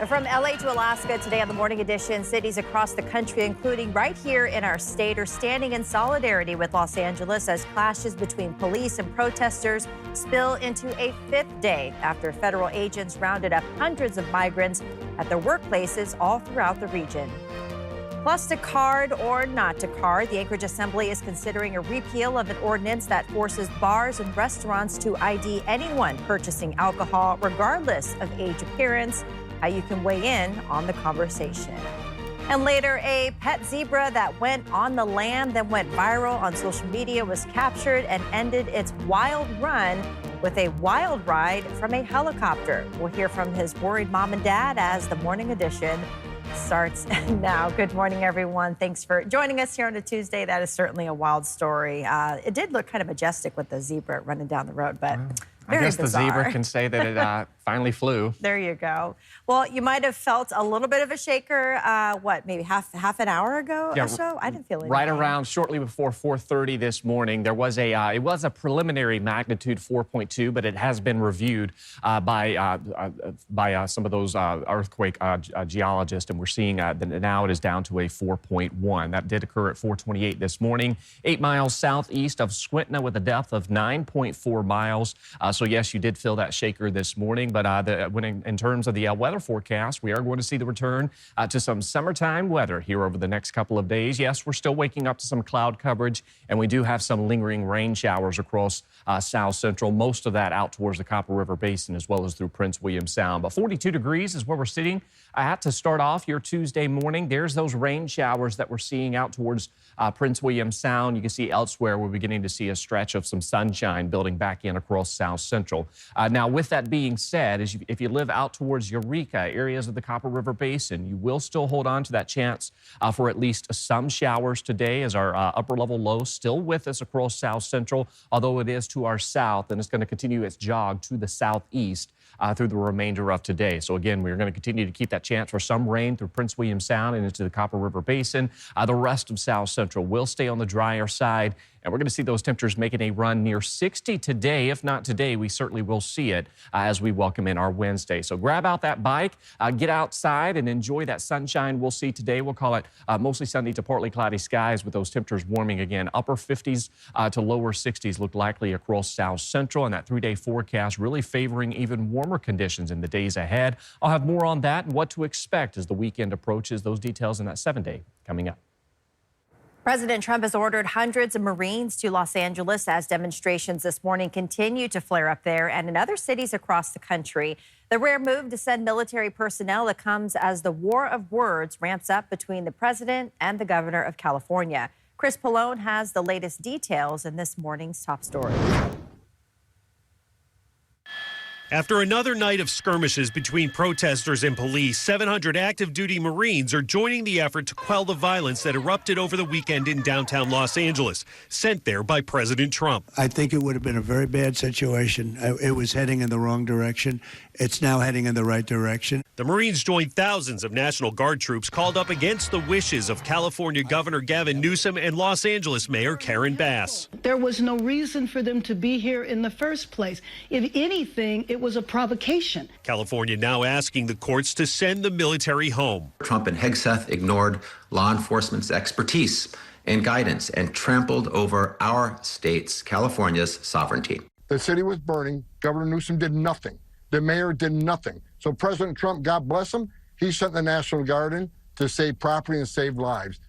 From LA to Alaska, today on the Morning Edition, cities across the country, including right here in our state, are standing in solidarity with Los Angeles as clashes between police and protesters spill into a fifth day after federal agents rounded up hundreds of migrants at their workplaces all throughout the region. Plus, to card or not to card, the Anchorage Assembly is considering a repeal of an ordinance that forces bars and restaurants to ID anyone purchasing alcohol, regardless of age, appearance. How you can weigh in on the conversation. And later, a pet zebra that went on the lam, then went viral on social media, was captured and ended its wild run with a wild ride from a helicopter. We'll hear from his worried mom and dad as the Morning Edition starts now. Good morning, everyone. Thanks for joining us here on a Tuesday. That is certainly a wild story. It did look kind of majestic with the zebra running down the road, but I guess bizarre. The zebra can say that it finally flew. There you go. Well, you might have felt a little bit of a shaker, maybe half an hour ago or so? I didn't feel anything. Right around shortly before 4:30 this morning, there was it was a preliminary magnitude 4.2, but it has been reviewed by some of those earthquake geologists, and we're seeing that now it is down to a 4.1. That did occur at 4:28 this morning, 8 miles southeast of Squinta with a depth of 9.4 miles. So yes, you did feel that shaker this morning, but in terms of the weather forecast, we are going to see the return to some summertime weather here over the next couple of days. Yes, we're still waking up to some cloud coverage, and we do have some lingering rain showers across South Central, most of that out towards the Copper River Basin as well as through Prince William Sound. But 42 degrees is where we're sitting at to start off your Tuesday morning. There's those rain showers that we're seeing out towards Prince William Sound. You can see elsewhere we're beginning to see a stretch of some sunshine building back in across South Central. Now, with that being said, if you live out towards Eureka, areas of the Copper River Basin, you will still hold on to that chance for at least some showers today, as our upper level low still with us across South Central, although it is to our south, and it's going to continue its jog to the southeast through the remainder of today. So again, we're going to continue to keep that chance for some rain through Prince William Sound and into the Copper River Basin. The rest of South Central will stay on the drier side, and we're going to see those temperatures making a run near 60 today. If not today, we certainly will see it as we welcome in our Wednesday. So grab out that bike, get outside, and enjoy that sunshine we'll see today. We'll call it mostly sunny to partly cloudy skies with those temperatures warming again. Upper 50s to lower 60s look likely across South Central, and that 3-day forecast really favoring even warmer conditions in the days ahead. I'll have more on that and what to expect as the weekend approaches. Those details in that 7-day coming up. President Trump has ordered hundreds of Marines to Los Angeles as demonstrations this morning continue to flare up there and in other cities across the country. The rare move to send military personnel that comes as the war of words ramps up between the president and the governor of California. Chris Pallone has the latest details in this morning's top story. After another night of skirmishes between protesters and police, 700 active duty Marines are joining the effort to quell the violence that erupted over the weekend in downtown Los Angeles, sent there by President Trump. I think it would have been a very bad situation. It was heading in the wrong direction. It's now heading in the right direction. The Marines joined thousands of National Guard troops called up against the wishes of California Governor Gavin Newsom and Los Angeles Mayor Karen Bass. There was no reason for them to be here in the first place. If anything, it was a provocation. California now asking the courts to send the military home. Trump and Hegseth ignored law enforcement's expertise and guidance and trampled over our state's, California's, sovereignty. The city was burning. Governor Newsom did nothing. The mayor did nothing. So President Trump, God bless him, he sent the National Guard in to save property and save lives.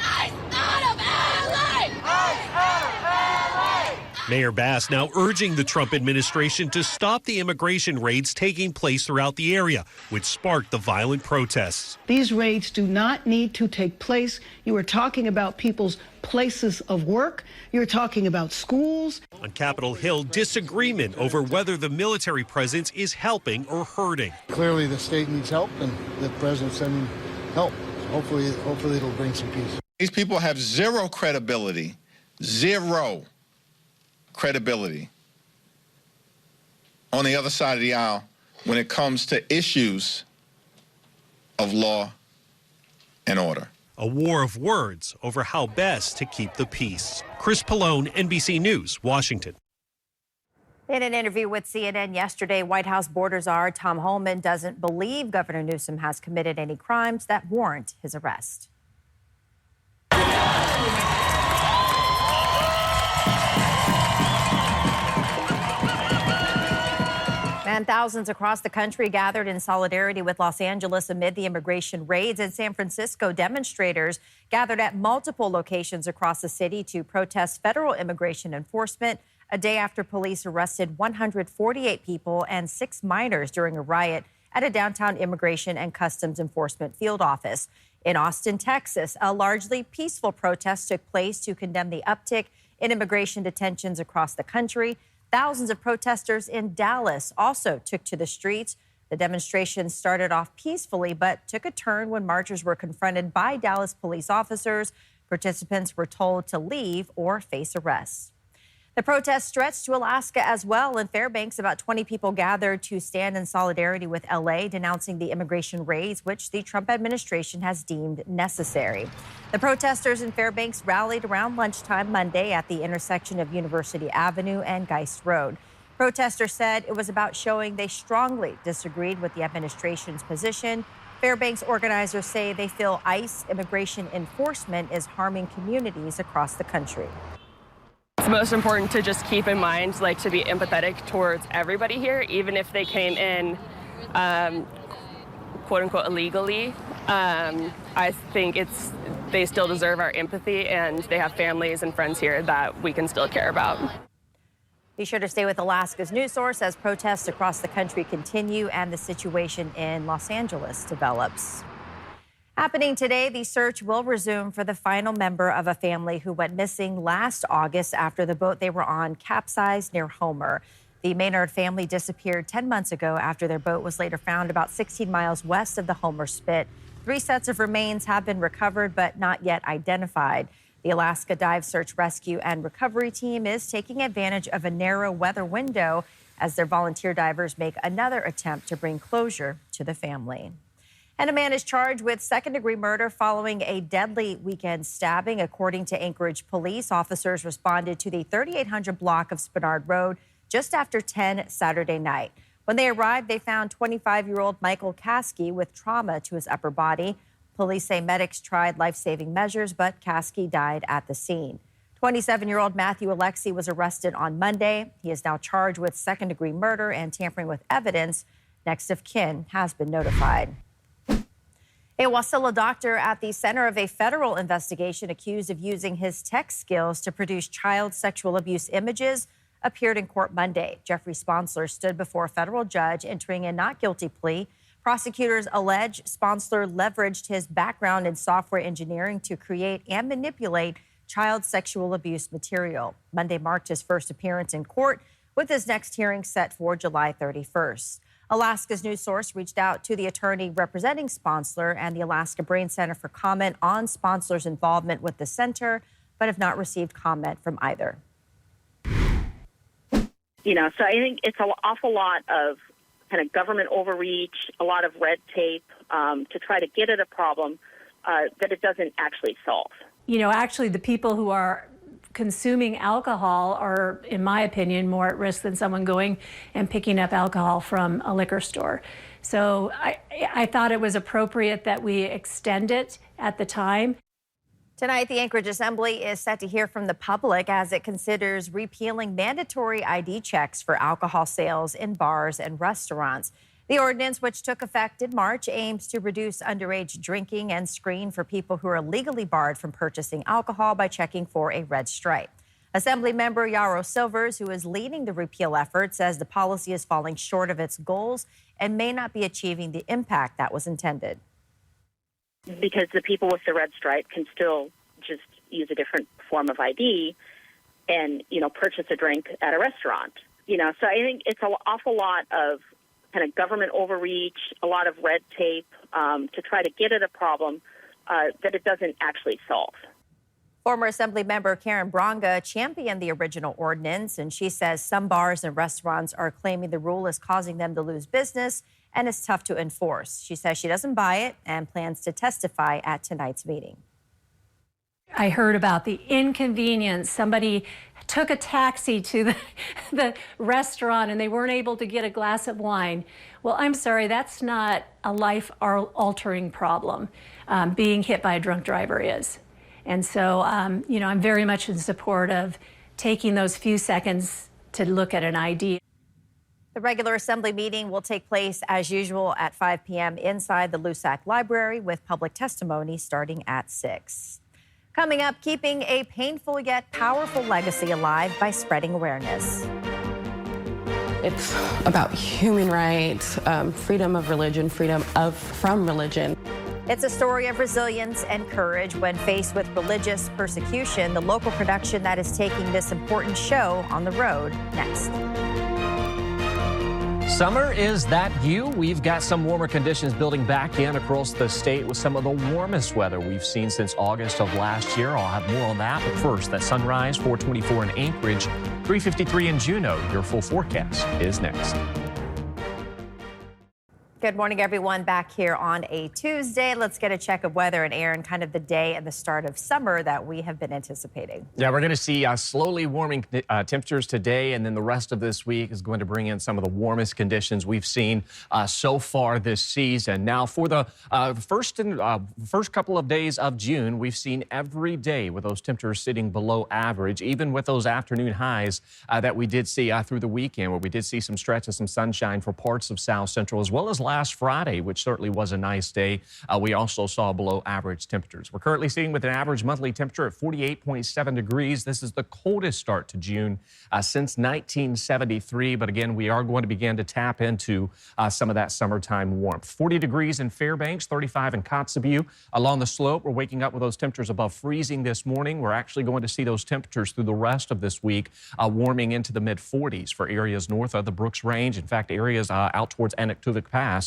Mayor Bass now urging the Trump administration to stop the immigration raids taking place throughout the area, which sparked the violent protests. These raids do not need to take place. You are talking about people's places of work. You're talking about schools. On Capitol Hill, disagreement over whether the military presence is helping or hurting. Clearly the state needs help, and the president's sending help. Hopefully it'll bring some peace. These people have zero credibility on the other side of the aisle when it comes to issues of law and order. A war of words over how best to keep the peace. Chris Pallone, NBC News, Washington. In an interview with CNN yesterday, White House border czar Tom Homan doesn't believe Governor Newsom has committed any crimes that warrant his arrest. And thousands across the country gathered in solidarity with Los Angeles amid the immigration raids. In San Francisco, demonstrators gathered at multiple locations across the city to protest federal immigration enforcement a day after police arrested 148 people and 6 minors during a riot at a downtown Immigration and Customs Enforcement field office. In Austin, Texas, a largely peaceful protest took place to condemn the uptick in immigration detentions across the country. Thousands of protesters in Dallas also took to the streets. The demonstration started off peacefully, but took a turn when marchers were confronted by Dallas police officers. Participants were told to leave or face arrest. The protest stretched to Alaska as well. In Fairbanks, about 20 people gathered to stand in solidarity with LA, denouncing the immigration raids, which the Trump administration has deemed necessary. The protesters in Fairbanks rallied around lunchtime Monday at the intersection of University Avenue and Geist Road. Protesters said it was about showing they strongly disagreed with the administration's position. Fairbanks organizers say they feel ICE immigration enforcement is harming communities across the country. It's most important to just keep in mind, like, to be empathetic towards everybody here, even if they came in, quote unquote, illegally. I think they still deserve our empathy, and they have families and friends here that we can still care about. Be sure to stay with Alaska's News Source as protests across the country continue and the situation in Los Angeles develops. Happening today, the search will resume for the final member of a family who went missing last August after the boat they were on capsized near Homer. The Maynard family disappeared 10 months ago after their boat was later found about 16 miles west of the Homer Spit. 3 sets of remains have been recovered but not yet identified. The Alaska Dive Search Rescue and Recovery Team is taking advantage of a narrow weather window as their volunteer divers make another attempt to bring closure to the family. And a man is charged with second-degree murder following a deadly weekend stabbing. According to Anchorage police, officers responded to the 3800 block of Spenard Road just after 10 Saturday night. When they arrived, they found 25-year-old Michael Caskey with trauma to his upper body. Police say medics tried life-saving measures, but Caskey died at the scene. 27-year-old Matthew Alexi was arrested on Monday. He is now charged with second-degree murder and tampering with evidence. Next of kin has been notified. A Wasilla doctor at the center of a federal investigation accused of using his tech skills to produce child sexual abuse images appeared in court Monday. Jeffrey Sponsler stood before a federal judge entering a not guilty plea. Prosecutors allege Sponsler leveraged his background in software engineering to create and manipulate child sexual abuse material. Monday marked his first appearance in court, with his next hearing set for July 31st. Alaska's News Source reached out to the attorney representing Sponsler and the Alaska Brain Center for comment on Sponsler's involvement with the center, but have not received comment from either. So I think it's an awful lot of kind of government overreach, a lot of red tape to try to get at a problem that it doesn't actually solve. Actually, the people who are consuming alcohol are, in my opinion, more at risk than someone going and picking up alcohol from a liquor store. So I thought it was appropriate that we extend it at the time. Tonight, the Anchorage Assembly is set to hear from the public as it considers repealing mandatory ID checks for alcohol sales in bars and restaurants. The ordinance, which took effect in March, aims to reduce underage drinking and screen for people who are legally barred from purchasing alcohol by checking for a red stripe. Assembly member Yarrow Silvers, who is leading the repeal effort, says the policy is falling short of its goals and may not be achieving the impact that was intended. Because the people with the red stripe can still just use a different form of ID and, purchase a drink at a restaurant. So I think it's an awful lot of kind of government overreach, a lot of red tape to try to get at a problem that it doesn't actually solve. Former Assembly member Karen Bronga championed the original ordinance, and she says some bars and restaurants are claiming the rule is causing them to lose business and is tough to enforce. She says she doesn't buy it and plans to testify at tonight's meeting. I heard about the inconvenience, somebody took a taxi to the restaurant and they weren't able to get a glass of wine. Well, I'm sorry, that's not a life-altering problem. Being hit by a drunk driver is. And so, you know, I'm very much in support of taking those few seconds to look at an ID. The regular assembly meeting will take place as usual at 5 p.m. inside the Lusac Library with public testimony starting at 6. Coming up, keeping a painful yet powerful legacy alive by spreading awareness. It's about human rights, freedom of religion, from religion. It's a story of resilience and courage when faced with religious persecution. The local production that is taking this important show on the road next. Summer, is that you? We've got some warmer conditions building back in across the state with some of the warmest weather we've seen since August of last year. I'll have more on that. But first, that sunrise, 424 in Anchorage, 353 in Juneau. Your full forecast is next. Good morning, everyone. Back here on a Tuesday. Let's get a check of weather and Aaron, kind of the day and the start of summer that we have been anticipating. Yeah, we're going to see slowly warming temperatures today, and then the rest of this week is going to bring in some of the warmest conditions we've seen so far this season. Now, for the first couple of days of June, we've seen every day with those temperatures sitting below average, even with those afternoon highs that we did see through the weekend, where we did see some stretch of some sunshine for parts of South Central, as well as last Friday, which certainly was a nice day. We also saw below average temperatures. We're currently sitting with an average monthly temperature at 48.7 degrees. This is the coldest start to June since 1973. But again, we are going to begin to tap into some of that summertime warmth. 40 degrees in Fairbanks, 35 in Kotzebue. Along the slope, we're waking up with those temperatures above freezing this morning. We're actually going to see those temperatures through the rest of this week warming into the mid-40s for areas north of the Brooks Range. In fact, areas out towards Anachtovic Pass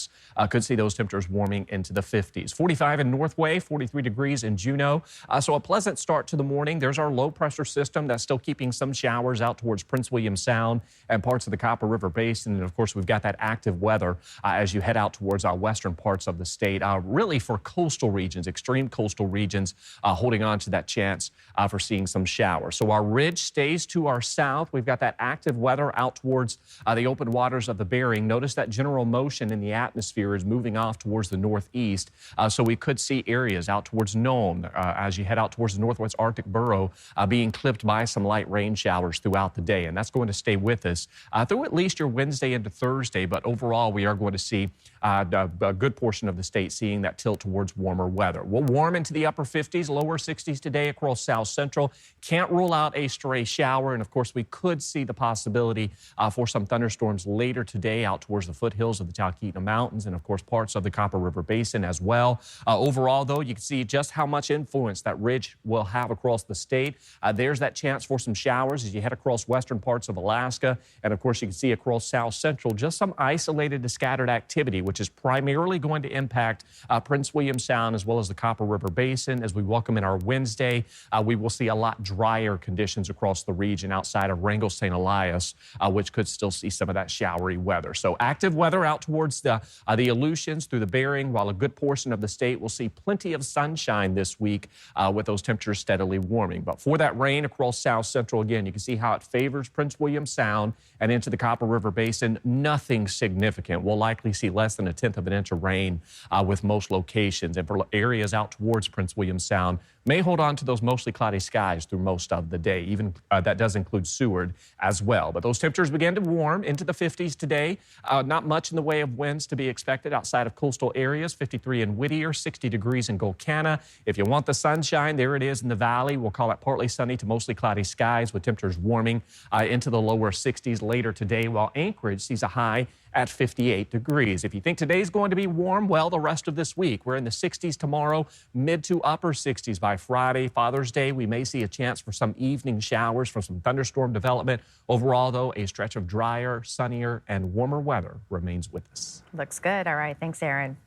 could see those temperatures warming into the 50s. 45 in Northway, 43 degrees in Juneau. So a pleasant start to the morning. There's our low pressure system that's still keeping some showers out towards Prince William Sound and parts of the Copper River Basin. And of course, we've got that active weather as you head out towards our western parts of the state. Really for coastal regions, extreme coastal regions, holding on to that chance for seeing some showers. So our ridge stays to our south. We've got that active weather out towards the open waters of the Bering. Notice that general motion in the atmosphere is moving off towards the northeast, so we could see areas out towards Nome as you head out towards the northwest Arctic Borough being clipped by some light rain showers throughout the day, and that's going to stay with us through at least your Wednesday into Thursday. But overall, we are going to see a good portion of the state seeing that tilt towards warmer weather. We'll warm into the upper 50s, lower 60s today across South Central. Can't rule out a stray shower, and of course, we could see the possibility for some thunderstorms later today out towards the foothills of the Talkeetna Mountains and, of course, parts of the Copper River Basin as well. Overall, though, you can see just how much influence that ridge will have across the state. There's that chance for some showers as you head across western parts of Alaska. And, of course, you can see across South Central just some isolated to scattered activity, which is primarily going to impact Prince William Sound as well as the Copper River Basin. As we welcome in our Wednesday, we will see a lot drier conditions across the region outside of Wrangell, St. Elias, which could still see some of that showery weather. So active weather out towards the Aleutians through the Bering, while a good portion of the state will see plenty of sunshine this week with those temperatures steadily warming. But for that rain across South Central, again, you can see how it favors Prince William Sound and into the Copper River Basin. Nothing significant. We'll likely see less than 1/10 of an inch of rain with most locations. And for areas out towards Prince William Sound, may hold on to those mostly cloudy skies through most of the day. Even that does include Seward as well. But those temperatures began to warm into the 50s today. Not much in the way of winds to be expected outside of coastal areas. 53 in Whittier, 60 degrees in Golcana. If you want the sunshine, there it is in the valley. We'll call it partly sunny to mostly cloudy skies with temperatures warming into the lower 60s later today, while Anchorage sees a high at 58 degrees. If you think today's going to be warm, well, the rest of this week, we're in the 60s tomorrow, mid to upper 60s by Friday. Father's Day, we may see a chance for some evening showers from some thunderstorm development. Overall, though, a stretch of drier, sunnier, and warmer weather remains with us. Looks good. All right. Thanks, Aaron.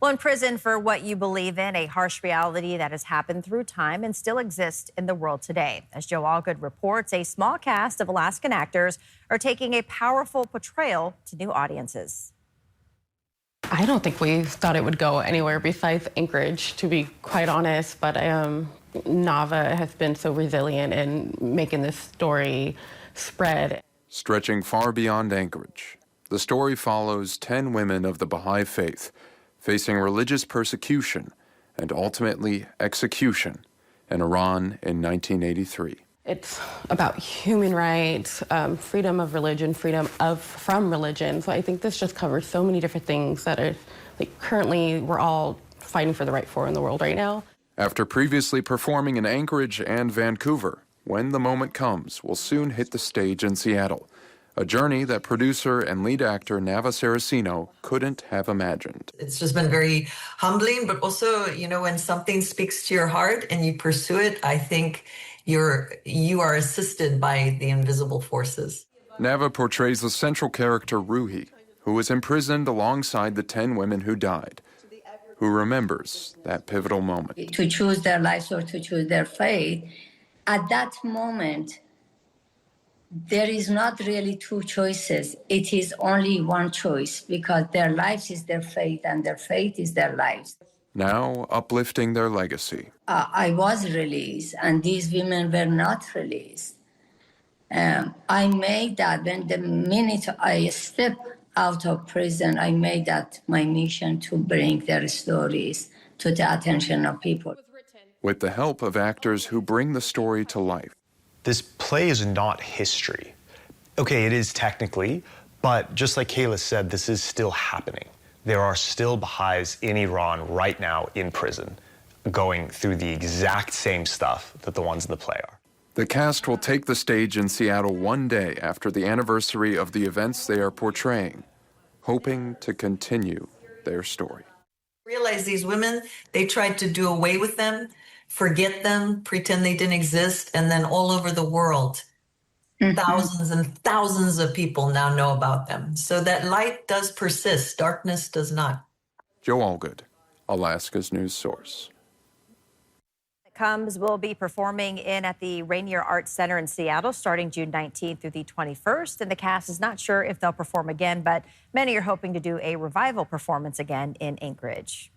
Well, in prison for what you believe in, a harsh reality that has happened through time and still exists in the world today. As Joe Allgood reports, a small cast of Alaskan actors are taking a powerful portrayal to new audiences. I don't think we thought it would go anywhere besides Anchorage, to be quite honest, but Nava has been so resilient in making this story spread. Stretching far beyond Anchorage, the story follows 10 women of the Baha'i faith facing religious persecution and ultimately execution in Iran in 1983. It's about human rights, freedom of religion, from religion. So I think this just covers so many different things that are, like, currently we're all fighting for the right for in the world right now. After previously performing in Anchorage and Vancouver, When the Moment Comes will soon hit the stage in Seattle, a journey that producer and lead actor Nava Saraceno couldn't have imagined. It's just been very humbling, but also, when something speaks to your heart and you pursue it, I think you are assisted by the invisible forces. Nava portrays the central character Ruhi, who was imprisoned alongside the 10 women who died, who remembers that pivotal moment. To choose their lives or to choose their faith, at that moment, there is not really two choices. It is only one choice, because their lives is their faith and their faith is their lives. Now uplifting their legacy. I was released and these women were not released. I made that when the minute I stepped out of prison, I made that my mission to bring their stories to the attention of people. With the help of actors who bring the story to life. This play is not history. Okay, it is technically, but just like Kayla said, this is still happening. There are still Baha'is in Iran right now in prison, going through the exact same stuff that the ones in the play are. The cast will take the stage in Seattle one day after the anniversary of the events they are portraying, hoping to continue their story. Realize these women, they tried to do away with them, forget them, pretend they didn't exist, and then all over the world, thousands and thousands of people now know about them. So that light does persist, darkness does not. Joe Allgood, Alaska's news source. Comes will be performing at the Rainier Arts Center in Seattle starting June 19th through the 21st. And the cast is not sure if they'll perform again, but many are hoping to do a revival performance again in Anchorage.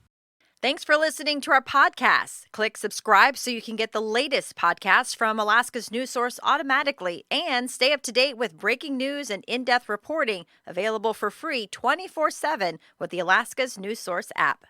Thanks for listening to our podcast. Click subscribe so you can get the latest podcasts from Alaska's news source automatically, and stay up to date with breaking news and in-depth reporting available for free 24/7 with the Alaska's news source app.